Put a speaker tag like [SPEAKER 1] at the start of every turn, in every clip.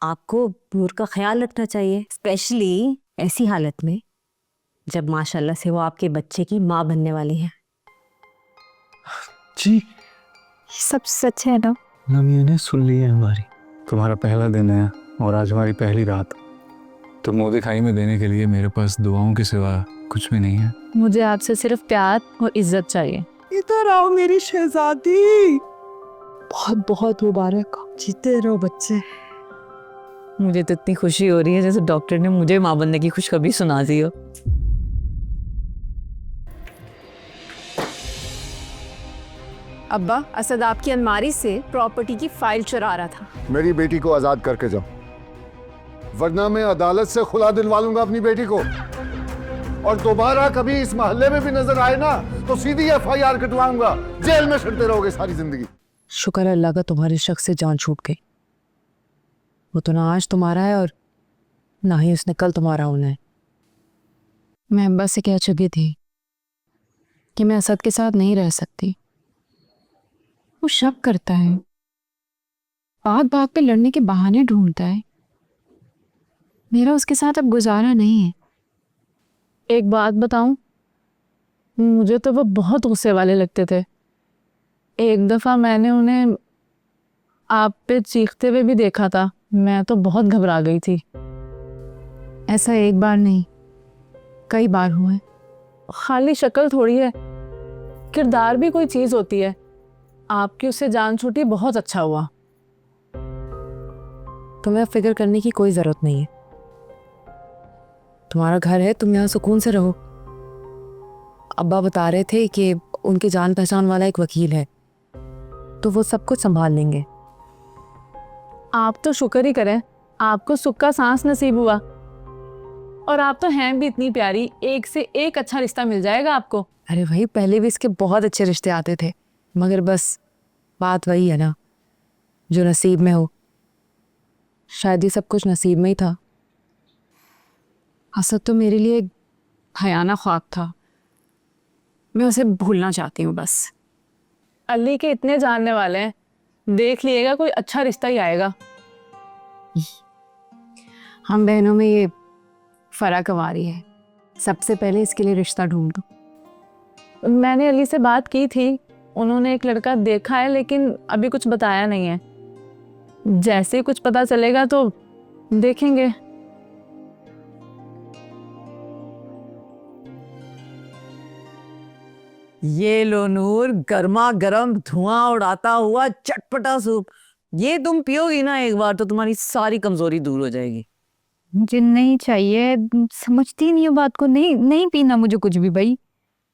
[SPEAKER 1] आपको नूर का ख्याल रखना चाहिए, स्पेशली ऐसी हालत में जब माशाल्लाह से वो आपके बच्चे की माँ बनने वाली है।
[SPEAKER 2] जी
[SPEAKER 3] सब सच है ना?
[SPEAKER 2] नमिया ने सुन ली है हमारी। तुम्हारा पहला दिन है और आज हमारी पहली रात। तो मुँह दिखाई में देने के लिए मेरे पास दुआओं के सिवा कुछ भी नहीं है।
[SPEAKER 3] मुझे आपसे सिर्फ प्यार और इज्जत चाहिए।
[SPEAKER 4] इधर आओ मेरी शहजादी, बहुत बहुत मुबारक हो, जीते रहो बच्चे।
[SPEAKER 3] मुझे तो इतनी खुशी हो रही है जैसे डॉक्टर ने मुझे माँ बनने की खुशखबरी सुना दी हो।
[SPEAKER 5] अब्बा, असद आपकी अलमारी से प्रॉपर्टी की फाइल चुरा रहा था।
[SPEAKER 6] मेरी बेटी को आजाद करके जाओ, वरना मैं अदालत से खुला दिलवा लूंगा अपनी बेटी को। और दोबारा कभी इस मोहल्ले में भी नजर आए ना तो सीधी FIR कटवाऊंगा, जेल में सड़ते रहोगे सारी जिंदगी।
[SPEAKER 4] शुक्र है अल्लाह का तुम्हारे शख्स से जान छूट गई। वो तो ना आज तुम्हारा है और ना ही उसने कल तुम्हारा होना है। मैं अब्बा से कह चुकी थी कि मैं असद के साथ नहीं रह सकती। वो शक करता है, बात बात पे लड़ने के बहाने ढूंढता है। मेरा उसके साथ अब गुजारा नहीं है। एक बात बताऊं, मुझे तो वो बहुत गुस्से वाले लगते थे। एक दफ़ा मैंने उन्हें आप पे चीखते हुए भी देखा था। मैं तो बहुत घबरा गई थी। ऐसा एक बार नहीं, कई बार हुआ है। खाली शक्ल थोड़ी है, किरदार भी कोई चीज़ होती है। आपकी उससे जान छूटी, बहुत अच्छा हुआ। तुम्हें फिक्र करने की कोई ज़रूरत नहीं है। तुम्हारा घर है, तुम यहाँ सुकून से रहो। अब्बा बता रहे थे कि उनके जान पहचान वाला एक वकील है, तो वो सब कुछ संभाल लेंगे। आप तो शुक्र ही करें, आपको सुख का सांस नसीब हुआ। और आप तो हैं भी इतनी प्यारी, एक से एक अच्छा रिश्ता मिल जाएगा आपको। अरे भाई, पहले भी इसके बहुत अच्छे रिश्ते आते थे, मगर बस बात वही है ना, जो नसीब में हो। शायद ये सब कुछ नसीब में ही था। असद तो मेरे लिए एक भयानक ख्वाब था। मैं उसे भूलना चाहती हूँ बस। अली के इतने जानने वाले हैं, देख लिएगा कोई अच्छा रिश्ता ही आएगा। हम बहनों में ये फर्क हमारी है, सबसे पहले इसके लिए रिश्ता ढूंढ दो। मैंने अली से बात की थी, उन्होंने एक लड़का देखा है, लेकिन अभी कुछ बताया नहीं है। जैसे ही कुछ पता चलेगा तो देखेंगे।
[SPEAKER 7] ये लो नूर, गर्मा गर्म धुआं उड़ाता हुआ चटपटा सूप। ये तुम पियोगी ना एक बार तो तुम्हारी सारी कमजोरी दूर हो जाएगी।
[SPEAKER 3] मुझे नहीं चाहिए, समझती नहीं हो बात को। नहीं नहीं पीना मुझे कुछ भी भाई।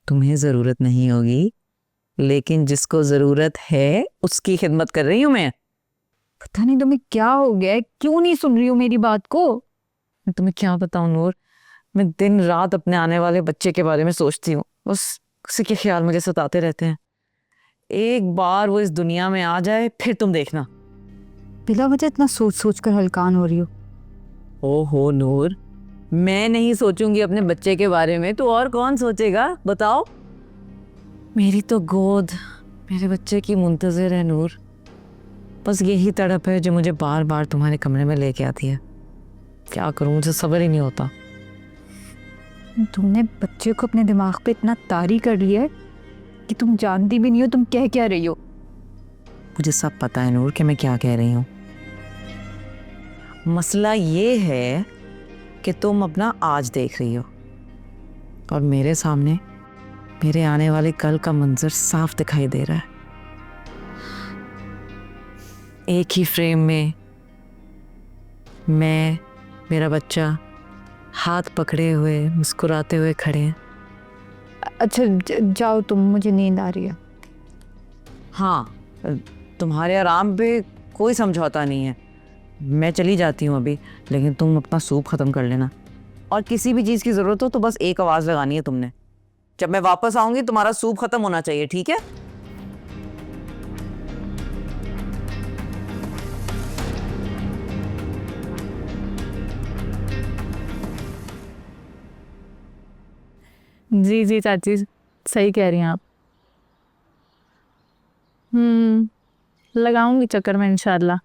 [SPEAKER 7] तुम्हें जरूरत नहीं होगी, लेकिन जिसको जरूरत है उसकी खिदमत कर रही हूँ मैं।
[SPEAKER 3] पता नहीं तुम्हें क्या हो गया है, क्यों नहीं सुन रही हो मेरी बात को?
[SPEAKER 7] मैं तुम्हें क्या बताऊं नूर, मैं दिन रात अपने आने वाले बच्चे के बारे में सोचती हूँ। बस उसी के ख्याल मुझे सताते रहते हैं। एक बार वो इस दुनिया में आ जाए फिर तुम देखना।
[SPEAKER 3] बिला वजह इतना सोच सोच कर हलकान हो रही हो।
[SPEAKER 7] ओहो नूर, मैं नहीं सोचूंगी अपने बच्चे के बारे में तो और कौन सोचेगा बताओ। मेरी तो गोद मेरे बच्चे की मुंतज़िर है नूर। बस यही तड़प है जो मुझे बार बार तुम्हारे कमरे में लेके आती है। क्या करूं, मुझे सब्र ही नहीं होता।
[SPEAKER 3] तुमने बच्चे को अपने दिमाग पे इतना तारी कर लिया है कि तुम जानती भी नहीं हो तुम कह क्या रही हो।
[SPEAKER 7] मुझे सब पता है नूर कि मैं क्या कह रही हूँ। मसला ये है कि तुम अपना आज देख रही हो और मेरे सामने मेरे आने वाले कल का मंजर साफ दिखाई दे रहा है। एक ही फ्रेम में मैं, मेरा बच्चा हाथ पकड़े हुए मुस्कुराते हुए खड़े हैं।
[SPEAKER 3] अच्छा जाओ तुम, मुझे नींद आ रही है।
[SPEAKER 7] हाँ, तुम्हारे आराम पे कोई समझौता नहीं है। मैं चली जाती हूँ अभी, लेकिन तुम अपना सूप ख़त्म कर लेना। और किसी भी चीज़ की ज़रूरत हो तो बस एक आवाज़ लगानी है तुमने। जब मैं वापस आऊँगी तुम्हारा सूप ख़त्म होना चाहिए, ठीक है?
[SPEAKER 3] जी जी चाची,
[SPEAKER 8] सही कह रही हैं आप। लगाऊंगी चक्कर में इंशाल्लाह।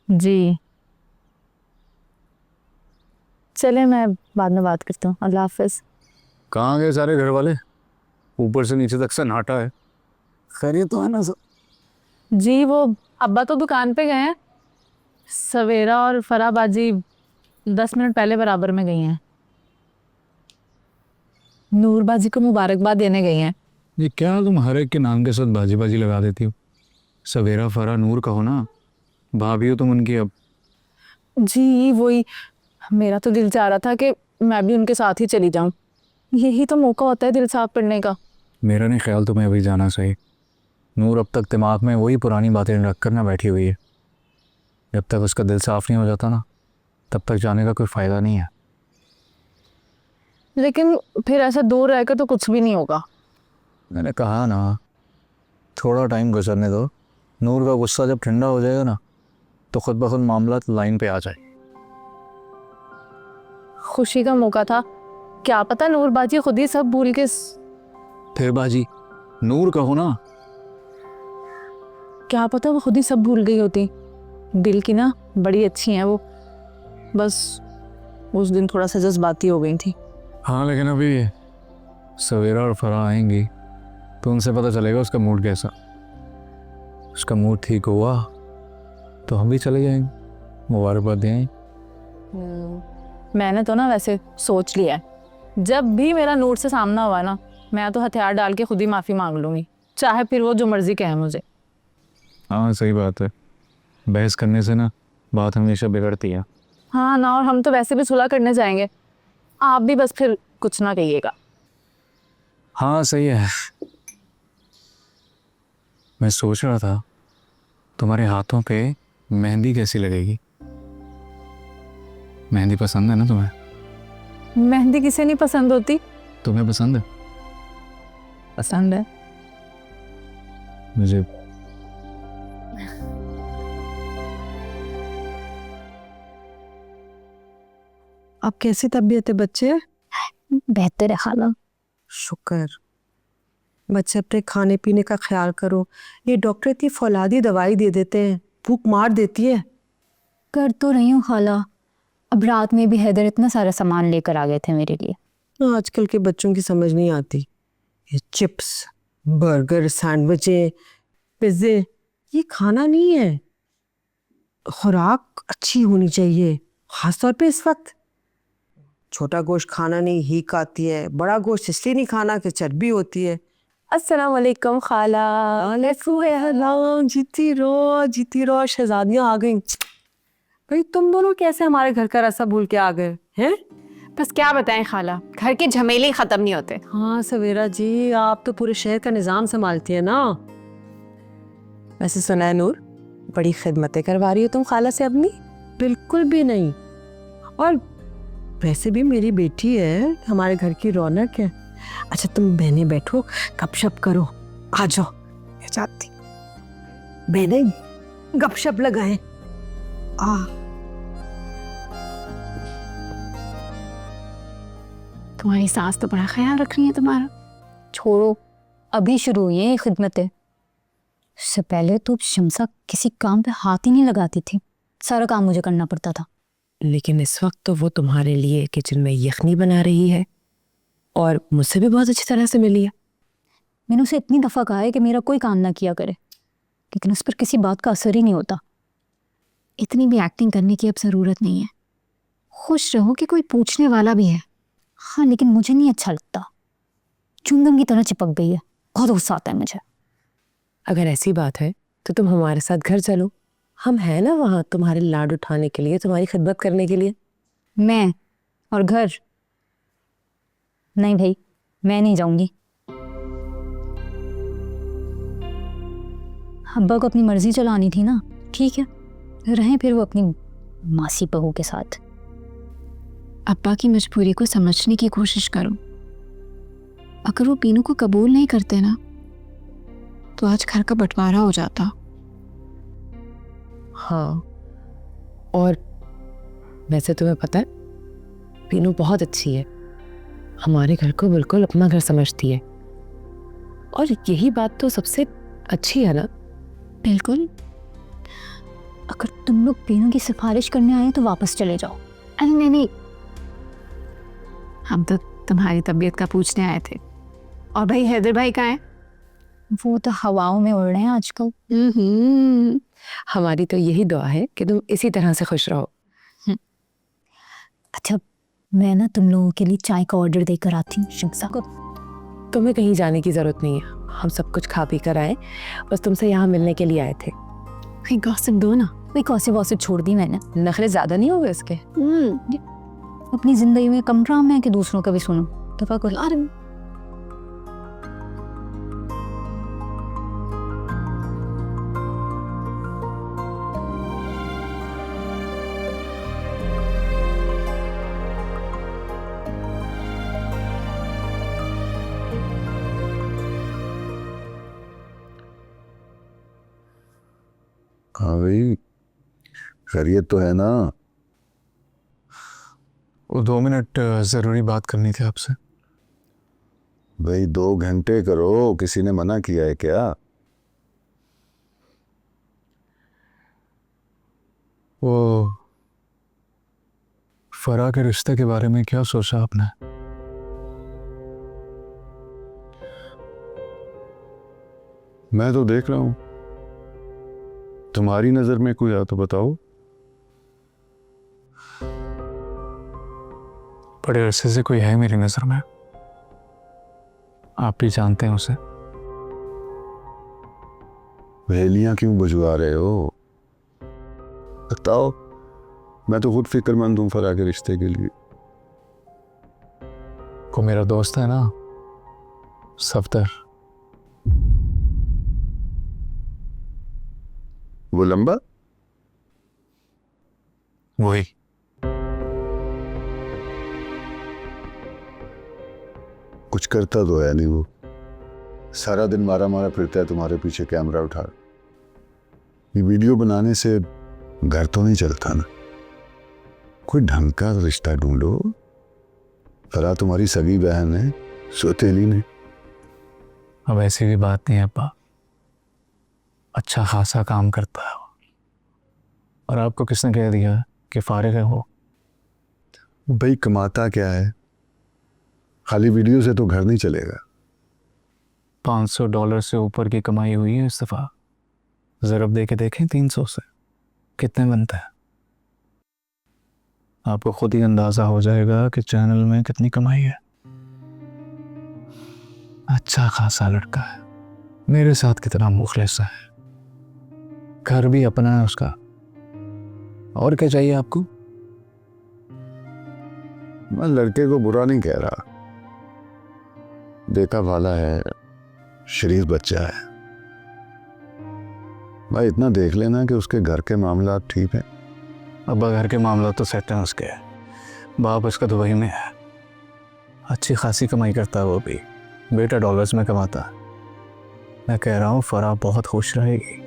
[SPEAKER 8] जी चले, मैं बाद में बात करता हूँ। अल्लाह हाफिज।
[SPEAKER 2] कहाँ गए सारे घर वाले? ऊपर से नीचे तक सन्नाटा है। खैरियत तो है ना सब?
[SPEAKER 8] जी वो अब्बा तो दुकान पे गए हैं, सवेरा और फराबाजी 10 मिनट पहले बराबर में गई हैं। नूरबाजी को मुबारकबाद देने गई हैं।
[SPEAKER 2] ये क्या तुम हर एक के नाम के साथ बाजी बाजी लगा देती हो? सवेरा फरा नूर कहो ना, भाभी हो तुम उनकी अब।
[SPEAKER 8] जी वही, मेरा तो दिल चाह रहा था कि मैं भी उनके साथ ही चली जाऊं। यही तो मौका होता है दिल साफ करने का।
[SPEAKER 2] मेरा नहीं ख्याल तुम्हें अभी जाना सही। नूर अब तक दिमाग में वही पुरानी बातें रख कर ना बैठी हुई है। जब तक उसका दिल साफ नहीं हो जाता ना, तब तक जाने का कोई फ़ायदा नहीं है।
[SPEAKER 8] लेकिन फिर ऐसा दूर रहकर तो कुछ भी नहीं होगा।
[SPEAKER 2] मैंने कहा ना, थोड़ा टाइम गुजरने दो। नूर का गुस्सा जब ठंडा हो जाएगा ना, तो खुद ब खुद मामला लाइन पे आ जाए।
[SPEAKER 8] खुशी का मौका था, क्या पता नूरबाजी खुद ही सब भूल के
[SPEAKER 2] फिर बाजी नूर कहो ना।
[SPEAKER 8] क्या पता वो खुद ही सब भूल गई होती। दिल की ना बड़ी अच्छी हैं वो, बस उस दिन थोड़ा सा जज्बाती हो गई थी।
[SPEAKER 2] हाँ लेकिन अभी सवेरा और फरा आएंगी तो उनसे पता चलेगा उसका मूड कैसा। उसका मूड ठीक हुआ तो हम भी चले जाएंगे, मुबारकबाद दें।
[SPEAKER 8] मैंने तो ना वैसे सोच लिया है, जब भी मेरा नूर से सामना हुआ ना, मैं तो हथियार डाल के खुद ही माफ़ी मांग लूँगी, चाहे फिर वो जो मर्ज़ी कहे मुझे।
[SPEAKER 2] हाँ सही बात है, बहस करने से ना बात हमेशा बिगड़ती है।
[SPEAKER 8] हाँ ना, और हम तो वैसे भी सुलह करने जाएंगे, आप भी बस फिर कुछ ना कहिएगा।
[SPEAKER 2] हाँ सही है। मैं सोच रहा था तुम्हारे हाथों पे मेहंदी कैसी लगेगी? मेहंदी पसंद है ना तुम्हें?
[SPEAKER 8] मेहंदी किसे नहीं पसंद होती?
[SPEAKER 2] तुम्हें पसंद है?
[SPEAKER 8] पसंद है।
[SPEAKER 2] मुझे
[SPEAKER 9] अब कैसी तबीयत है बच्चे?
[SPEAKER 1] बेहतर है खाला।
[SPEAKER 9] शुक्र। बच्चे अपने खाने पीने का ख्याल करो। ये डॉक्टर इतनी फौलादी दवाई दे देते हैं, भूख मार देती है।
[SPEAKER 1] कर तो रही हूँ खाला। अब रात में भी हैदर इतना सारा सामान लेकर आ गए थे मेरे लिए।
[SPEAKER 9] आजकल के बच्चों की समझ नहीं आती। ये चिप्स, बर्गर, सैंडविचें, पिज्जे, ये खाना नहीं है। खुराक अच्छी होनी चाहिए, खासतौर पे इस वक्त। छोटा गोश्त खाना नहीं, हीक आती है। बड़ा गोश्त इसलिए नहीं खाना कि चर्बी होती है।
[SPEAKER 8] अस्सलाम वालेकुम खाला।
[SPEAKER 9] जीती रहो शहजादियाँ आ गई। भाई तुम दोनों कैसे हमारे घर का रास्ता भूल के आ गए हैं?
[SPEAKER 5] बस क्या बताएं खाला, घर के झमेले ही खत्म नहीं होते।
[SPEAKER 9] हाँ सवेरा जी, आप तो पूरे शहर का निजाम संभालती है ना।
[SPEAKER 4] वैसे सुना है नूर, बड़ी खिदमतें करवा रही हो तुम खाला से अपनी।
[SPEAKER 9] बिल्कुल भी नहीं। और वैसे भी मेरी बेटी है, हमारे घर की रौनक है। अच्छा तुम बहनें बैठो, गपशप करो। आ जाओ। मैं चाहती बहनें गपशप लगाएं।
[SPEAKER 1] तुम्हारी सास तो बड़ा ख्याल रख रही है तुम्हारा। छोड़ो, अभी शुरू हुई है खिदमतें। इससे पहले तो शमसा किसी काम पे हाथ ही नहीं लगाती थी, सारा काम मुझे करना पड़ता था।
[SPEAKER 9] लेकिन इस वक्त तो वो तुम्हारे लिए किचन में यखनी बना रही है और मुझसे भी बहुत अच्छी तरह से मिली है।
[SPEAKER 1] मैंने उसे इतनी दफ़ा कहा है कि मेरा कोई काम ना किया करे, लेकिन उस पर किसी बात का असर ही नहीं होता। इतनी भी एक्टिंग करने की अब ज़रूरत नहीं है। खुश रहो कि कोई पूछने वाला भी है। हाँ लेकिन मुझे नहीं अच्छा लगता, चुंदम की तरह चिपक गई है, बहुत गुस्सा आता है मुझे।
[SPEAKER 9] अगर ऐसी बात है तो तुम हमारे साथ घर चलो, हम हैं ना वहाँ तुम्हारे लाड उठाने के लिए, तुम्हारी खिदमत करने के लिए।
[SPEAKER 1] मैं और घर? नहीं भाई, मैं नहीं जाऊंगी। अब्बा को अपनी मर्जी चलानी थी ना, ठीक है, रहें फिर वो अपनी मासी बहू के साथ।
[SPEAKER 3] अब्बा की मजबूरी को समझने की कोशिश करो। अगर वो पीनू को कबूल नहीं करते ना, तो आज घर का बंटवारा हो जाता।
[SPEAKER 9] हाँ, और वैसे तुम्हें पता है पीनू बहुत अच्छी है।
[SPEAKER 4] हमारे घर को बिल्कुल अपना घर समझती है, और यही बात तो सबसे अच्छी है ना।
[SPEAKER 1] बिल्कुल। अगर तुम लोग पीनू की सिफारिश करने आए तो वापस चले जाओ। अरे नहीं नहीं,
[SPEAKER 3] हम तो तुम्हारी तबीयत का पूछने आए थे। और भाई हैदर भाई कहाँ है?
[SPEAKER 1] वो तो हवाओं में उड़ रहे हैं आजकल।
[SPEAKER 4] हमारी तो यही दुआ है कि तुम इसी तरह से खुश रहो।
[SPEAKER 1] अच्छा, मैं ना तुम लोगों के लिए चाय का ऑर्डर देकर आती हूँ शिमसा को।
[SPEAKER 4] तुम्हें कहीं जाने की जरूरत नहीं है, हम सब कुछ खा पी कर आए, बस तुमसे यहाँ मिलने के लिए आए थे।
[SPEAKER 3] भाई गॉसिप दो ना।
[SPEAKER 1] वही कौसे वॉसिप छोड़ दी मैंने।
[SPEAKER 4] नखरे ज्यादा नहीं हो गए इसके?
[SPEAKER 1] अपनी जिंदगी में कम ड्रामा है कि दूसरों का भी सुनो। दफा को अरे
[SPEAKER 6] हाँ भाई, खैरियत तो है ना?
[SPEAKER 2] वो 2 मिनट ज़रूरी बात करनी थी आपसे।
[SPEAKER 6] भाई 2 घंटे करो, किसी ने मना किया है क्या?
[SPEAKER 2] वो फरा के रिश्ते के बारे में क्या सोचा आपने?
[SPEAKER 6] मैं तो देख रहा हूं, तुम्हारी नजर में कोई आ तो बताओ।
[SPEAKER 2] बड़े अरसे से कोई है मेरी नजर में, आप भी जानते हैं उसे।
[SPEAKER 6] पहेलियां क्यों बुझवा रहे हो? बताओ, मैं तो खुद फिक्रमंद हूं फरा के रिश्ते के लिए।
[SPEAKER 2] को मेरा दोस्त है ना सफदर,
[SPEAKER 6] वो लंबा?
[SPEAKER 2] वही।
[SPEAKER 6] कुछ करता तो है नहीं वो, सारा दिन मारा मारा फिरता है तुम्हारे पीछे कैमरा उठा। ये वीडियो बनाने से घर तो नहीं चलता ना। कोई ढंग का रिश्ता ढूंढो। फरा तुम्हारी सगी बहन है, सौतेली नहीं।
[SPEAKER 2] अब ऐसी भी बात नहीं है अब्बा, अच्छा खासा काम करता है। और आपको किसने कह दिया कि फारिग है वो?
[SPEAKER 6] भाई कमाता क्या है? खाली वीडियो से तो घर नहीं चलेगा।
[SPEAKER 2] $500 से ऊपर की कमाई हुई है इस दफा। ज़रब दे के देखें 300 से कितने बनता है, आपको खुद ही अंदाजा हो जाएगा कि चैनल में कितनी कमाई है। अच्छा खासा लड़का है, मेरे साथ कितना मुखलिस है, घर भी अपना है उसका। और क्या चाहिए आपको?
[SPEAKER 6] मैं लड़के को बुरा नहीं कह रहा, देखा भाला है, शरीफ बच्चा है। भाई इतना देख लेना कि उसके घर के मामला ठीक है।
[SPEAKER 2] अब्बा घर के मामला तो सेट हैं उसके, बाप इसका दुबई में है, अच्छी खासी कमाई करता है वो भी, बेटा डॉलर्स में कमाता है। मैं कह रहा हूँ फरा बहुत खुश रहेगी।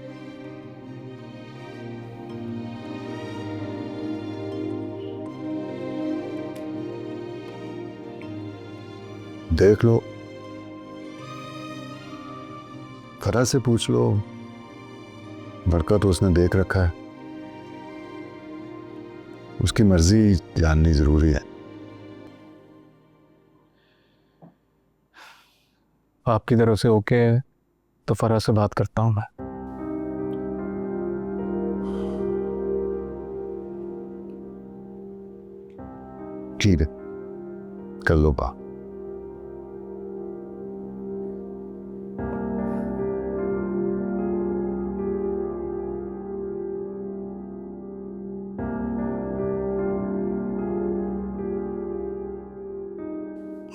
[SPEAKER 6] देख लो, फरा से पूछ लो, बड़का तो उसने देख रखा है। उसकी मर्जी जाननी जरूरी है।
[SPEAKER 2] आपकी तरफ से ओके है तो फरा से बात करता हूँ मैं।
[SPEAKER 6] ठीक है, कर लो बात।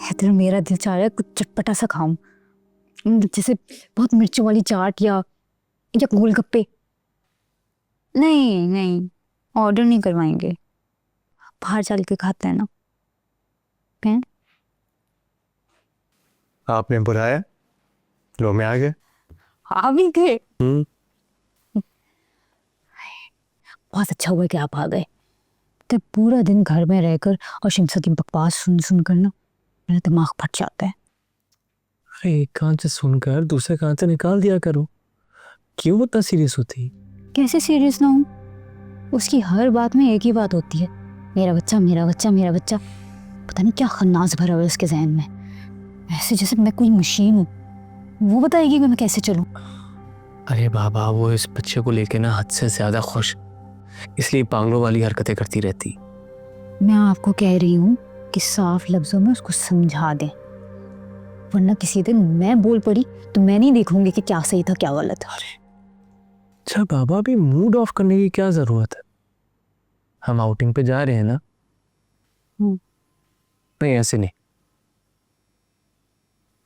[SPEAKER 1] हैदर, मेरा दिल चाह रहा है कुछ चटपटा सा खाऊं, जैसे बहुत मिर्चों वाली चाट या गोलगप्पे। नहीं नहीं, ऑर्डर नहीं करवाएंगे, बाहर चल के खाते हैं ना। हैं?
[SPEAKER 10] आपने बुलाया, लो मैं आ गया।
[SPEAKER 1] आ भी गए? बहुत अच्छा हुआ कि आप आ गए। तो पूरा दिन घर में रहकर और शिमसा की बकवास सुन सुन कर ना मेरा दिमाग फट जाता है।
[SPEAKER 11] अरे एक कान से सुनकर दूसरे कान से निकाल दिया करो। क्यों इतना सीरियस होती?
[SPEAKER 1] कैसे सीरियस ना हूँ? उसकी हर बात में एक ही बात होती है, मेरा बच्चा मेरा बच्चा मेरा बच्चा। पता नहीं क्या खन्नास भरा हुआ है उसके जहन में, ऐसे जैसे मैं कोई मशीन हूँ। वो बताएगी कि मैं कैसे चलूँ।
[SPEAKER 11] अरे बाबा, वो इस बच्चे को लेके ना हद से ज्यादा खुश, इसलिए पागलों वाली हरकतें करती रहती।
[SPEAKER 1] मैं आपको कह रही हूँ कि साफ लफ्जों में उसको समझा दें, वरना किसी दिन मैं बोल पड़ी तो मैं नहीं देखूंगी कि क्या सही था क्या गलत।
[SPEAKER 11] अच्छा बाबा, भी मूड ऑफ करने की क्या जरूरत है? हम आउटिंग पे जा रहे हैं ना। नहीं ऐसे नहीं,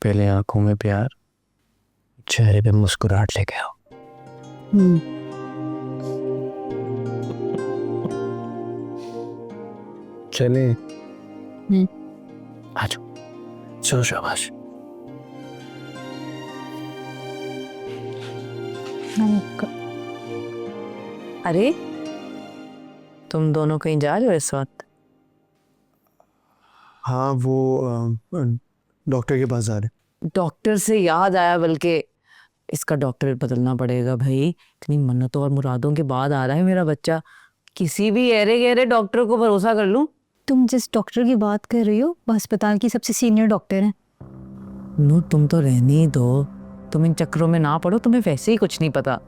[SPEAKER 11] पहले आंखों में प्यार, चेहरे पे मुस्कुराहट लेके आओ। चले आ जाओ, चलो शाबाश।
[SPEAKER 7] अरे तुम दोनों कहीं जा रहे हो इस वक्त?
[SPEAKER 10] हाँ, वो डॉक्टर के पास जा रहे हैं।
[SPEAKER 7] डॉक्टर से याद आया, बल्कि इसका डॉक्टर बदलना पड़ेगा भाई। इतनी मन्नतों और मुरादों के बाद आ रहा है मेरा बच्चा, किसी भी ऐरे गहरे डॉक्टर को भरोसा कर लूं?
[SPEAKER 1] तुम जिस डॉक्टर की बात कर रही हो वो अस्पताल की सबसे सीनियर डॉक्टर हैं।
[SPEAKER 7] नू तुम तो रहने ही दो, तुम इन चक्करों में ना पड़ो, तुम्हें वैसे ही कुछ नहीं पता।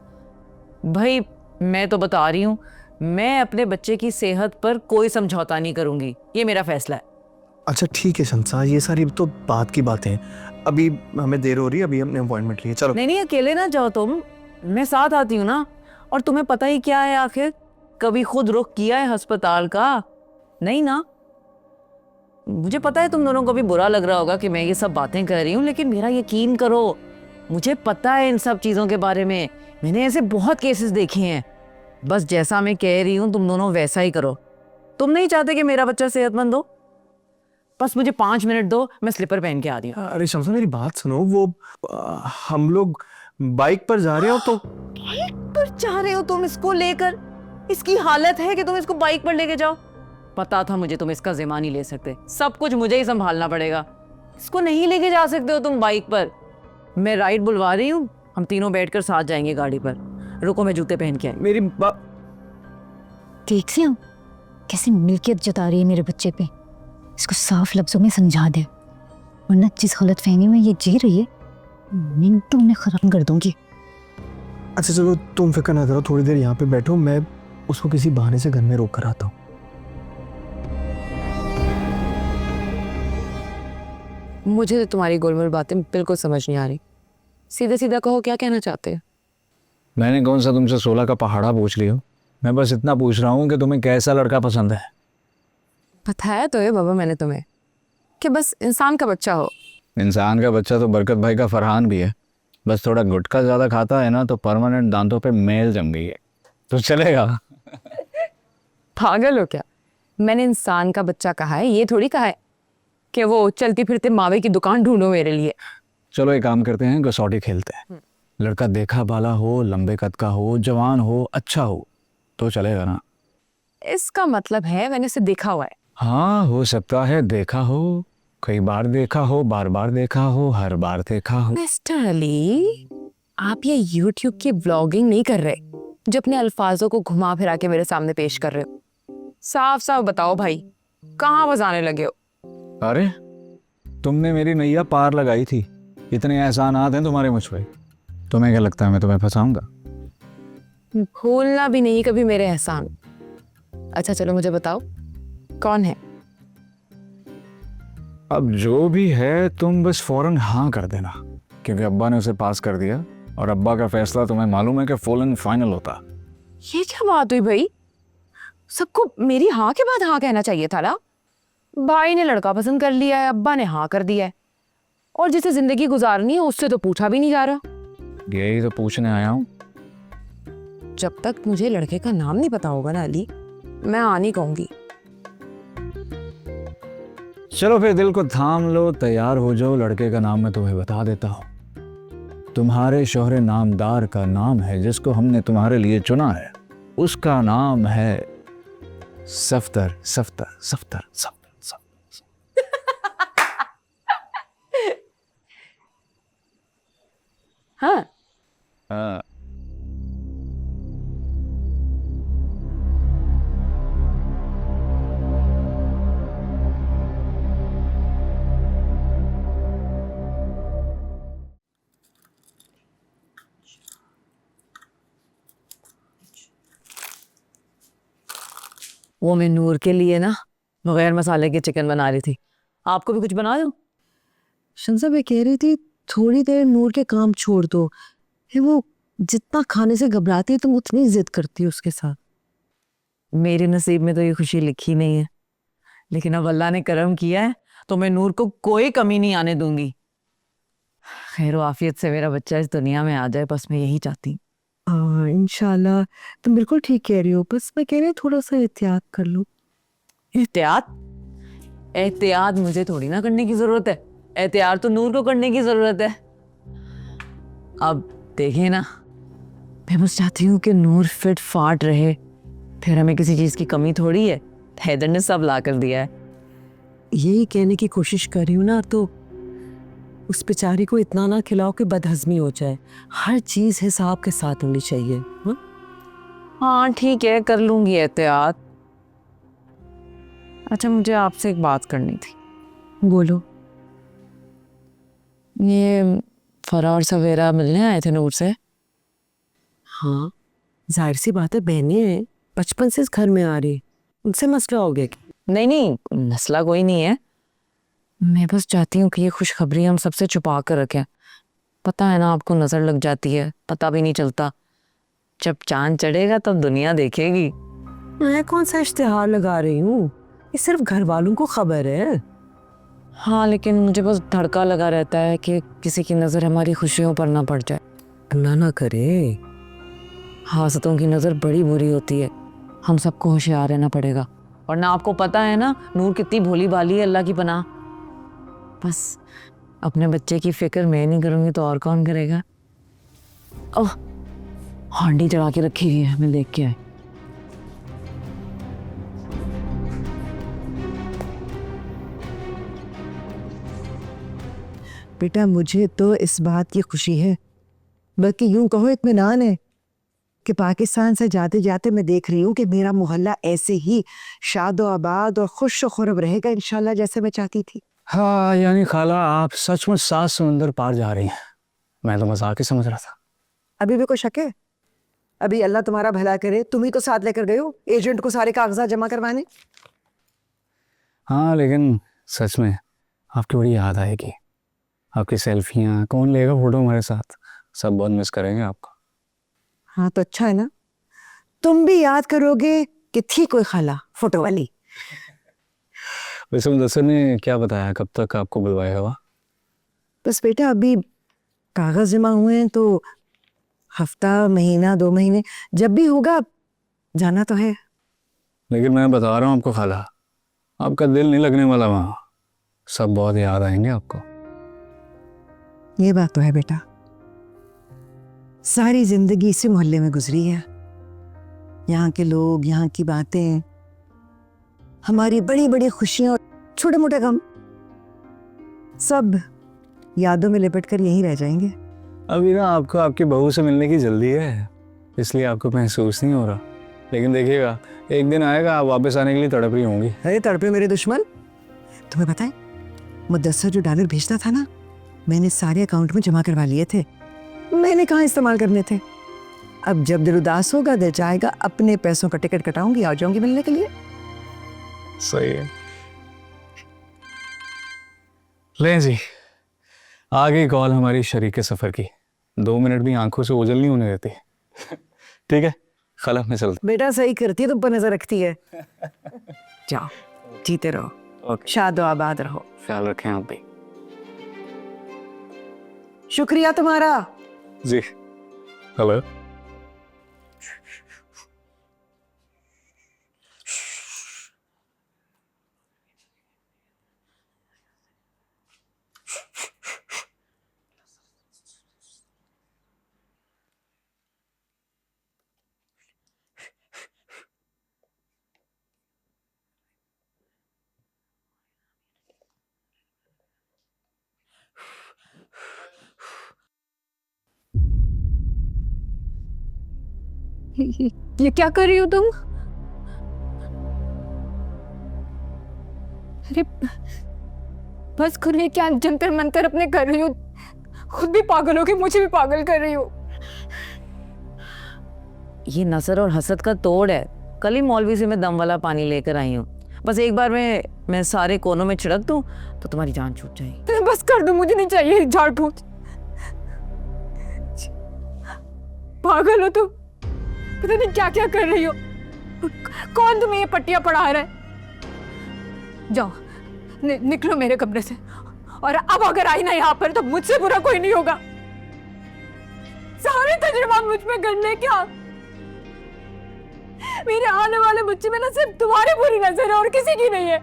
[SPEAKER 7] भाई मैं तो बता रही हूँ, मैं अपने बच्चे की सेहत पर कोई समझौता नहीं करूंगी, ये मेरा फैसला है।
[SPEAKER 10] अच्छा ठीक है शमसा, ये सारी तो बात की बातें हैं। अभी हमें देर हो रही है, अभी हमने अपॉइंटमेंट ली है। चलो।
[SPEAKER 7] नहीं अकेले ना जाओ तुम, मैं साथ आती हूँ ना। और तुम्हें पता ही क्या है, आखिर कभी खुद रुख किया है अस्पताल का? नहीं ना। मुझे पता है तुम दोनों को भी बुरा लग रहा होगा कि मैं ये सब बातें कर रही हूँ, लेकिन मेरा यकीन करो, मुझे पता है इन सब चीजों के बारे में। मैंने ऐसे बहुत केसेस देखे हैं। बस जैसा मैं कह रही हूँ तुम दोनों वैसा ही करो। तुम नहीं चाहते कि मेरा बच्चा सेहतमंद हो? बस मुझे 5 मिनट दो, मैं स्लीपर पहन के आ रही हूँ।
[SPEAKER 10] अरे शमसा मेरी बात सुनो, वो हम लोग बाइक पर जा रहे हो। तो
[SPEAKER 7] बाइक पर जा रहे हो तुम इसको लेकर? इसकी हालत है कि तुम इसको बाइक पर लेके जाओ? पता था मुझे तुम इसका जिम्मा नहीं ले सकते, सब कुछ मुझे ही संभालना पड़ेगा। इसको नहीं लेके जा सकते हो तुम बाइक पर। मैं राइड बुलवा रही हूँ, हम तीनों बैठकर साथ जाएंगे गाड़ी पर। रुको मैं जूते पहन के आई।
[SPEAKER 10] मेरी
[SPEAKER 1] ठीक से हम कैसे मिल्कियत जता रही है मेरे बच्चे पे। इसको साफ लफ्जों में समझा दे, वरना जिस गलतफहमी में ये जी रही है मिनटों में खत्म कर दूंगी।
[SPEAKER 10] अच्छा चलो तुम फिक्र ना करो, थोड़ी देर यहाँ पे बैठो, मैं उसको किसी बहाने से घर में रोक कर आता हूँ।
[SPEAKER 4] मुझे तो तुम्हारी गोलमोल बातें बिल्कुल समझ नहीं आ रही। सीधा सीधा कहो, क्या कहना चाहते हो?
[SPEAKER 2] मैंने कौन सा तुमसे 16 का पहाड़ा पूछ लिया? मैं बस इतना पूछ रहा हूँ कि तुम्हें कैसा लड़का पसंद है।
[SPEAKER 4] बताया तो है बाबा मैंने तुम्हें कि बस इंसान का बच्चा हो।
[SPEAKER 2] इंसान का बच्चा तो बरकत भाई का फरहान भी है, बस थोड़ा गुटखा ज़्यादा खाता है ना तो परमानेंट दांतों पे मैल जम गई है, तो चलेगा।
[SPEAKER 4] पागल हो क्या? मैंने इंसान का बच्चा कहा है, ये थोड़ी कहा है कि वो चलती फिरते मावे की दुकान ढूंढो मेरे लिए।
[SPEAKER 2] चलो एक काम करते हैं, कसौटी खेलते हैं। लड़का देखा बाला हो, लंबे कद का हो, जवान हो, अच्छा हो तो चलेगा ना?
[SPEAKER 4] इसका मतलब है मैंने उसे देखा हुआ है।
[SPEAKER 2] हाँ हो सकता है देखा हो, कई बार देखा हो, बार बार देखा हो, हर बार देखा हो।
[SPEAKER 4] मिस्टर अली, आप ये YouTube की व्लॉगिंग नहीं कर रहे जो अपने अल्फाजों को घुमा फिरा के मेरे सामने पेश कर रहे हो। साफ साफ बताओ भाई, कहाँ बजाने लगे हो?
[SPEAKER 2] अरे तुमने मेरी नैया पार लगाई थी, इतने एहसानात हैं तुम्हारे मुझ पे, तुम्हें क्या लगता है मैं तुम्हें फंसाऊंगा?
[SPEAKER 4] भूलना भी नहीं कभी मेरे एहसान। अच्छा चलो मुझे बताओ, कौन है?
[SPEAKER 2] अब जो भी है तुम बस फौरन हाँ कर देना, क्योंकि अब्बा ने उसे पास कर दिया और अब्बा का फैसला तुम्हें मालूम है कि फुल एंड फाइनल होता।
[SPEAKER 4] ये क्या बात हुई भाई? सबको मेरी हाँ के बाद हाँ कहना चाहिए था ना। भाई ने लड़का पसंद कर लिया है, अब्बा ने हाँ कर दिया है, और जिसे जिंदगी गुजारनी है उससे तो पूछा भी नहीं जा रहा।
[SPEAKER 2] यही तो पूछने आया हूँ।
[SPEAKER 4] जब तक मुझे लड़के का नाम नहीं पता होगा ना अली, मैं हाँ नहीं कहूंगी।
[SPEAKER 2] चलो फिर दिल को थाम लो, तैयार हो जाओ, लड़के का नाम मैं तुम्हें बता देता हूँ। तुम्हारे शोहरे नामदार का नाम है जिसको हमने तुम्हारे लिए चुना है, उसका नाम है सफ्तर। सफ्तर सफ्तर सफ्तर सफ्तर।
[SPEAKER 7] हाँ
[SPEAKER 2] हाँ
[SPEAKER 7] वो मैं नूर के लिए ना बगैर मसाले के चिकन बना रही थी। आपको भी कुछ बना दूं?
[SPEAKER 9] शंसा मैं कह रही थी थोड़ी देर नूर के काम छोड़ दो। ये वो जितना खाने से घबराती है तुम उतनी जिद करती हो उसके साथ।
[SPEAKER 7] मेरे नसीब में तो ये खुशी लिखी नहीं है, लेकिन अब अल्लाह ने करम किया है तो मैं नूर को कोई कमी नहीं आने दूंगी। खैर आफियत से मेरा बच्चा इस दुनिया में आ जाए, बस मैं यही चाहती हूँ।
[SPEAKER 9] हाँ इंशाल्लाह, तुम बिल्कुल ठीक कह रही हो, बस मैं कह रही हूँ थोड़ा सा एहतियात कर लो।
[SPEAKER 7] एहतियात एहतियात मुझे थोड़ी ना करने की जरूरत है, एहतियात तो नूर को करने की जरूरत है। अब देखिए ना, मैं बस चाहती हूँ कि नूर फिट फाट रहे, फिर हमें किसी चीज की कमी थोड़ी है, हैदर ने सब ला कर दिया है।
[SPEAKER 9] यही कहने की कोशिश कर रही हूँ ना, तो उस बेचारी को इतना ना खिलाओ कि बदहजमी हो जाए। हर चीज हिसाब के साथ होनी चाहिए। हाँ?
[SPEAKER 7] हाँ ठीक है, कर लूंगी एहतियात। अच्छा मुझे आपसे एक बात करनी थी।
[SPEAKER 9] बोलो।
[SPEAKER 7] ये फरा और सवेरा मिलने आए थे नूर से।
[SPEAKER 9] हाँ जाहिर सी बात है, बहनें हैं, बचपन से इस घर में आ रही, उनसे मसला हो गया क्या?
[SPEAKER 7] नहीं नहीं, मसला कोई नहीं है, मैं बस चाहती हूँ कि ये खुशखबरी हम सबसे छुपा कर रखें। पता है ना, आपको नजर लग जाती है, पता भी नहीं चलता, जब चांद चढ़ेगा तब दुनिया देखेगी।
[SPEAKER 9] मैं कौन सा इश्तिहार लगा रही हूँ, ये सिर्फ घर वालों को खबर है।
[SPEAKER 7] हाँ लेकिन मुझे बस धड़का लगा रहता है कि किसी की नज़र हमारी खुशियों पर ना पड़ जाए।
[SPEAKER 9] अल्लाह ना करे।
[SPEAKER 7] हासतों की नज़र बड़ी बुरी होती है, हम सबको होशियार रहना पड़ेगा। और ना आपको पता है ना नूर कितनी भोली भाली है, अल्लाह की पनाह। बस अपने बच्चे की फिक्र मैं नहीं करूँगी तो और कौन करेगा। ओह हांडी चढ़ा के रखी हुई है, मैं देख के आई।
[SPEAKER 9] बेटा मुझे तो इस बात की खुशी है, बल्कि यूं कहो इत्मीनान है, कि पाकिस्तान से जाते जाते मैं देख रही हूँ कि मेरा मोहल्ला ऐसे ही शादो आबाद और खुश खुरब रहेगा इंशाल्लाह, जैसे मैं चाहती थी।
[SPEAKER 2] हाँ यानी खाला आप सचमुच 7 समुंदर पार जा रही हैं, मैं तो मजाक ही समझ रहा था।
[SPEAKER 9] अभी भी कोई शक है? अभी अल्लाह तुम्हारा भला करे, तुम ही तो साथ लेकर गए हो एजेंट को सारे कागजात जमा करवाने।
[SPEAKER 2] हाँ लेकिन सच में आपकी बड़ी याद आएगी, आपकी सेल्फियाँ, कौन लेगा फोटो हमारे साथ, सब बहुत मिस करेंगे आपको।
[SPEAKER 9] हाँ तो अच्छा है ना, तुम भी याद करोगे कि थी कोई खाला फोटो वाली।
[SPEAKER 2] वैसे मुदस्सिर ने क्या बताया, कब तक आपको बुलवाया हुआ?
[SPEAKER 9] बस बेटा अभी कागज जमा हुए हैं, तो हफ्ता महीना 2 महीने जब भी होगा जाना तो है।
[SPEAKER 2] लेकिन मैं बता रहा हूँ आपको खाला, आपका दिल नहीं लगने वाला वहाँ, सब बहुत याद आएंगे आपको।
[SPEAKER 9] ये बात तो है बेटा, सारी जिंदगी इसी मोहल्ले में गुजरी है, यहाँ के लोग, यहाँ की बातें, हमारी बड़ी बड़ी खुशियां और छोटे मोटे गम, सब यादों में लिपट कर यहीं रह जाएंगे।
[SPEAKER 2] अभी ना आपको आपकी बहू से मिलने की जल्दी है, इसलिए आपको महसूस नहीं हो रहा, लेकिन देखिएगा एक दिन आएगा आप वापस आने के लिए तड़प रही होंगी।
[SPEAKER 9] अरे तड़पे मेरे दुश्मन, तुम्हें पता है मुदस्सर जो डॉलर भेजता था ना, मैंने सारे अकाउंट में जमा करवा लिए थे, मैंने कहाँ इस्तेमाल करने थे। अब जब दिल उदास होगा, दिल चाहेगा, अपने पैसों का टिकट कटाऊंगी, आ जाऊंगी मिलने के लिए।
[SPEAKER 2] सही है। लें जी, आ गई कॉल हमारी शरीके सफर की, 2 मिनट भी आंखों से ओझल नहीं होने देती। ठीक है खाला, मैं चलता।
[SPEAKER 9] बेटा सही करती है, तुम पर नजर रखती है। जाओ जीते रहो,
[SPEAKER 2] ओके,
[SPEAKER 9] शादो आबाद रहो।
[SPEAKER 2] ख्याल रखें आप भी।
[SPEAKER 9] शुक्रिया तुम्हारा।
[SPEAKER 2] जी हेलो।
[SPEAKER 5] ये क्या कर रही हो तुम? अरे बस करो, ये क्या जंतर मंतर अपने कर रही हो? खुद भी पागल हो के मुझे भी पागल कर रही हो।
[SPEAKER 7] ये नसर और हसद का तोड़ है। कल ही मौलवी से मैं दम वाला पानी लेकर आई हूँ। बस एक बार मैं सारे कोनों में छिड़क दूँ तो तुम्हारी जान छूट जाएगी।
[SPEAKER 5] बस कर दो, मुझे नहीं चाहिए झाड़ फूक। पागल हो तुम, पता नहीं क्या क्या कर रही हो। कौन तुम्हें ये पट्टियां पढ़ा रहा है? जाओ निकलो मेरे कमरे से, और अब अगर आई ना यहाँ पर तो मुझसे बुरा कोई नहीं होगा। सारे तजुर्बा मुझ में करने क्या? मेरे आने वाले बच्चे में ना सिर्फ तुम्हारी बुरी नजर है और किसी की नहीं है।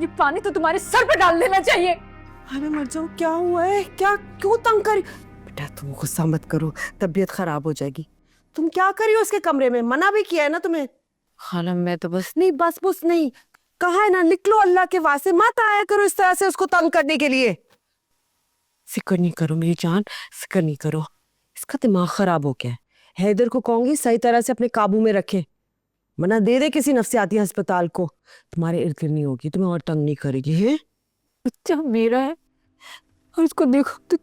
[SPEAKER 5] ये पानी तो तुम्हारे सर पे डाल देना चाहिए।
[SPEAKER 9] अरे मर जाओ, क्या हुआ है? क्या क्यों तंग करी? बेटा तुम गुस्सा मत करो, तबीयत खराब हो जाएगी। तुम क्या करी हो उसके कमरे में? मना भी किया है ना तुम्हें।
[SPEAKER 7] खाला मैं तो बस
[SPEAKER 9] नहीं बस नहीं, कहा है ना, निकलो अल्लाह के वास्ते, मत आया करो इस तरह से उसको तंग करने के लिए। फिक्र नहीं करो मेरी जान, फिक्र नहीं करो। इसका दिमाग खराब हो गया है। हैदर को कहूंगी सही तरह से अपने काबू में रखे, वरना दे दे किसी नफ्सियाती अस्पताल को। तुम्हारे इर्द गिर्द नहीं होगी, तुम्हें और तंग नहीं करेगी। है
[SPEAKER 5] बच्चा मेरा है और उसको देखो तो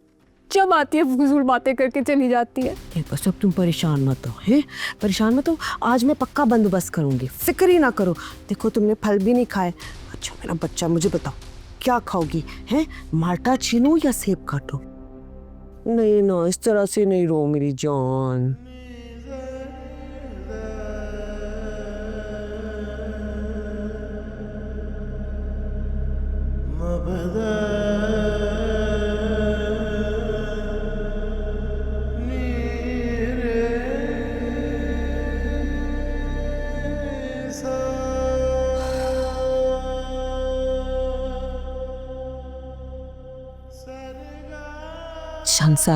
[SPEAKER 5] जब आती है फजूल बातें करके चली जाती है।
[SPEAKER 9] ये बस अब तुम परेशान मत हो, है परेशान मत हो। आज मैं पक्का बंदोबस्त करूंगी, फिक्र ही ना करो। देखो तुमने फल भी नहीं खाए। अच्छा मेरा बच्चा, मुझे बताओ क्या खाओगी? है माल्टा छीनूं या सेब काटो? नहीं ना, इस तरह से नहीं रो मेरी जान। शंसा,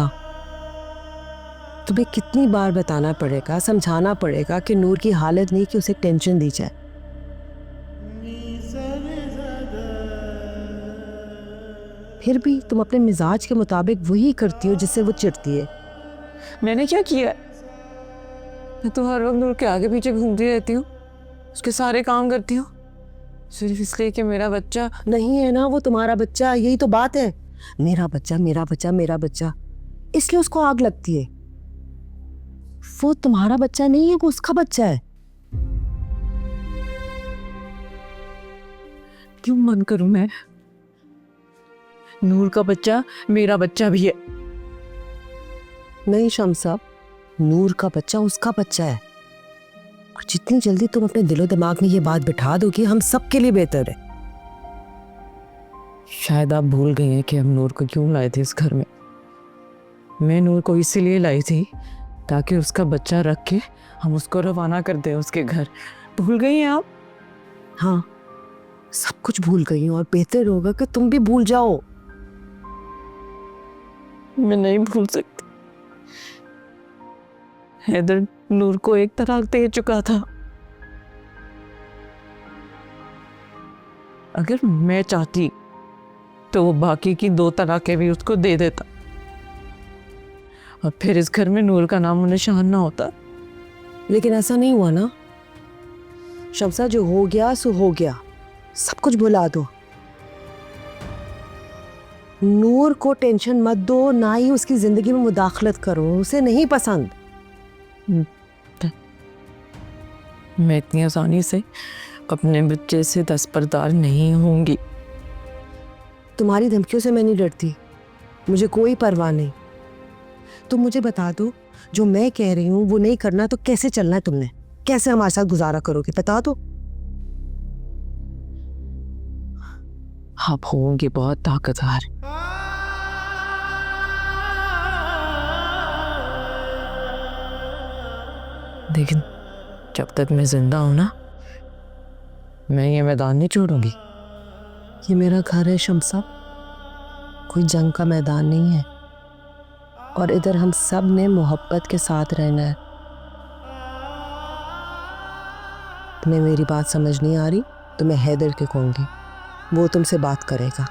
[SPEAKER 9] तुम्हें कितनी बार बताना पड़ेगा, समझाना पड़ेगा कि नूर की हालत नहीं कि उसे टेंशन दी जाए। फिर भी तुम अपने मिजाज के मुताबिक वही करती हो जिससे वो चिढ़ती है।
[SPEAKER 7] मैंने क्या किया? मैं तो हर वक्त नूर के आगे पीछे घूमती रहती हूँ, उसके सारे काम करती हूँ, सिर्फ इसलिए कि मेरा बच्चा
[SPEAKER 9] नहीं है ना वो तुम्हारा बच्चा। यही तो बात है, मेरा बच्चा मेरा बच्चा मेरा बच्चा, इसलिए उसको आग लगती है। वो तुम्हारा बच्चा नहीं है, वो उसका बच्चा है।
[SPEAKER 7] क्यों मन करूं मैं? नूर का बच्चा मेरा बच्चा भी है।
[SPEAKER 9] नहीं शम्सा, नूर का बच्चा उसका बच्चा है। और जितनी जल्दी तुम अपने दिलो दिमाग में ये बात बिठा दोगी, हम सबके लिए बेहतर है।
[SPEAKER 7] शायद आप भूल गई हैं कि हम नूर को क्यों लाए थे इस घर में। मैं नूर को इसीलिए लाई थी ताकि उसका बच्चा रख के हम उसको रवाना कर दें उसके घर। भूल गई हैं आप?
[SPEAKER 9] हाँ, सब कुछ भूल गई हूँ और बेहतर होगा कि तुम भी भूल जाओ।
[SPEAKER 7] मैं नहीं भूल सकती। हैदर नूर को एक तलाक दे चुका था। अगर मैं चाहती तो वो बाकी की 2 तलाकें भी उसको दे देता और फिर इस घर में नूर का नाम निशान ना होता।
[SPEAKER 9] लेकिन ऐसा नहीं हुआ ना शम्सा, जो हो गया सो हो गया, सब कुछ भुला दो। नूर को टेंशन मत दो, ना ही उसकी जिंदगी में मुदाखलत करो, उसे नहीं पसंद।
[SPEAKER 7] मैं इतनी आसानी से अपने बच्चे से दस्तबरदार नहीं होंगी।
[SPEAKER 9] तुम्हारी धमकियों से मैं नहीं डरती, मुझे कोई परवाह नहीं। तुम मुझे बता दो, जो मैं कह रही हूँ वो नहीं करना तो कैसे चलना है तुमने? कैसे हमारे साथ गुजारा करोगे, बता दो।
[SPEAKER 7] आप होंगे बहुत ताकतवर, लेकिन जब तक मैं जिंदा हूं ना, मैं ये मैदान नहीं छोड़ूंगी।
[SPEAKER 9] ये मेरा घर है शम्सा, कोई जंग का मैदान नहीं है। और इधर हम सब ने मोहब्बत के साथ रहना है। तुम्हें मेरी बात समझ नहीं आ रही तो मैं हैदर के कहूँगी, वो तुमसे बात करेगा।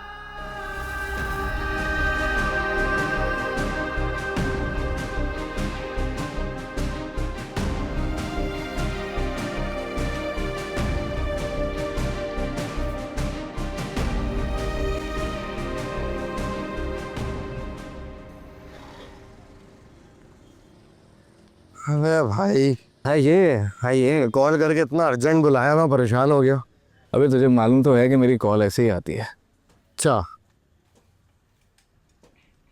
[SPEAKER 6] अरे भाई ये कॉल करके इतना अर्जेंट बुलाया, मैं परेशान हो गया।
[SPEAKER 2] अबे तुझे मालूम तो है कि मेरी कॉल ऐसे ही आती है।
[SPEAKER 6] अच्छा,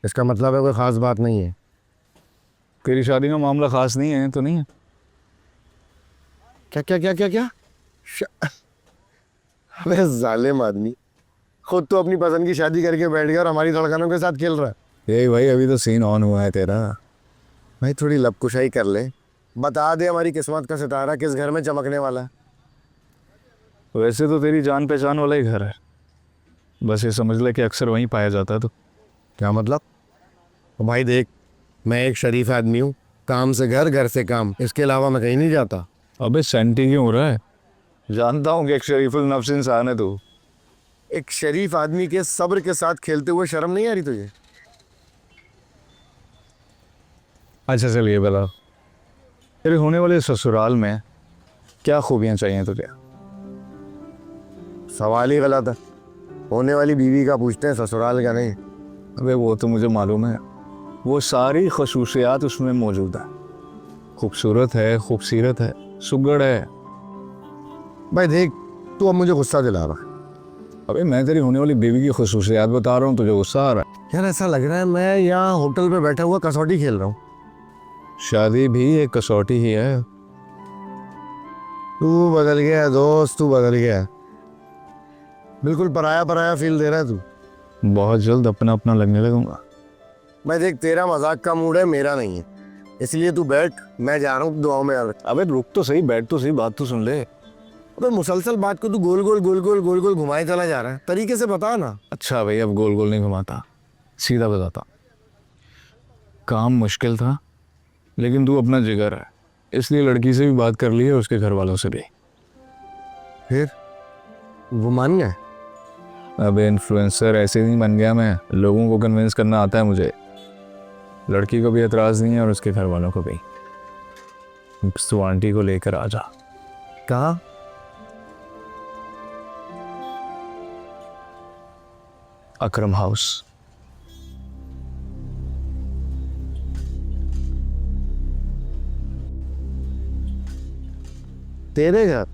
[SPEAKER 6] इसका मतलब है कोई खास बात नहीं है।
[SPEAKER 2] तेरी शादी का मामला खास नहीं है तो नहीं है?
[SPEAKER 6] क्या क्या क्या क्या क्या अबे जालिम आदमी, खुद तो अपनी पसंद की शादी करके बैठ गया और हमारी धड़कनों के साथ खेल रहा है।
[SPEAKER 2] यही भाई, अभी तो सीन ऑन हुआ है तेरा।
[SPEAKER 6] भाई थोड़ी लपकुशाई कर ले, बता दे हमारी किस्मत का सितारा किस घर में चमकने वाला है।
[SPEAKER 2] वैसे तो तेरी जान पहचान वाला ही घर है, बस ये समझ ले कि अक्सर वहीं पाया जाता है। तो
[SPEAKER 6] क्या मतलब? भाई देख, मैं एक शरीफ आदमी हूँ, काम से घर, घर से काम, इसके अलावा मैं कहीं नहीं जाता।
[SPEAKER 2] अबे सेंटी क्यों हो रहा है? जानता हूँ कि एक शरीफुल नफ्स इंसान है तू।
[SPEAKER 6] एक शरीफ आदमी के सब्र के साथ खेलते हुए शर्म नहीं आ रही तुझे?
[SPEAKER 2] अच्छा चल ये बता, तेरे होने वाले ससुराल में क्या खूबियाँ चाहिए तुझे?
[SPEAKER 6] सवाल ही गलत है, होने वाली बीवी का पूछते हैं, ससुराल का नहीं।
[SPEAKER 2] अबे वो तो मुझे मालूम है, वो सारी खसूसियात उसमें मौजूद है। खूबसूरत है, खूबसीरत है, सुगड़ है।
[SPEAKER 6] भाई देख, तू अब मुझे गुस्सा दिला रहा है।
[SPEAKER 2] अबे मैं तेरी होने वाली बीवी की खसूसियात बता रहा हूँ, तुझे गुस्सा आ रहा है?
[SPEAKER 6] यार ऐसा लग रहा है मैं यहाँ होटल पे बैठा हुआ कसौटी खेल रहा हूँ।
[SPEAKER 2] शादी भी एक कसौटी ही है।
[SPEAKER 6] तू बदल गया है दोस्त, तू बदल गया है। बिल्कुल पराया पराया फील दे रहा है तू।
[SPEAKER 2] बहुत जल्द अपना अपना लगने लगूंगा।
[SPEAKER 6] मैं देख, तेरा मजाक का मूड है, मेरा नहीं है, इसलिए तू बैठ, मैं जा रहा हूँ दुआओं में यार।
[SPEAKER 2] अबे रुक तो सही, बैठ तो सही, बात तो सुन ले।
[SPEAKER 6] अबे मुसलसल बात को तू गोल गोल गोल गोल गोल गोल घुमाए चला जा रहा है, तरीके से बता ना।
[SPEAKER 2] अच्छा भाई, अब गोल गोल नहीं घुमाता, सीधा बताता। काम मुश्किल था, लेकिन तू अपना जिगर है, इसलिए लड़की से भी बात कर ली है, उसके घर वालों से भी।
[SPEAKER 6] फिर वो मान गए?
[SPEAKER 2] अबे इन्फ्लुएंसर ऐसे नहीं बन गया मैं, लोगों को कन्विंस करना आता है मुझे। लड़की को भी एतराज़ नहीं है और उसके घर वालों को भी। तू आंटी को लेकर आ जा।
[SPEAKER 6] कहा?
[SPEAKER 2] अकरम हाउस।
[SPEAKER 6] तेरे घर?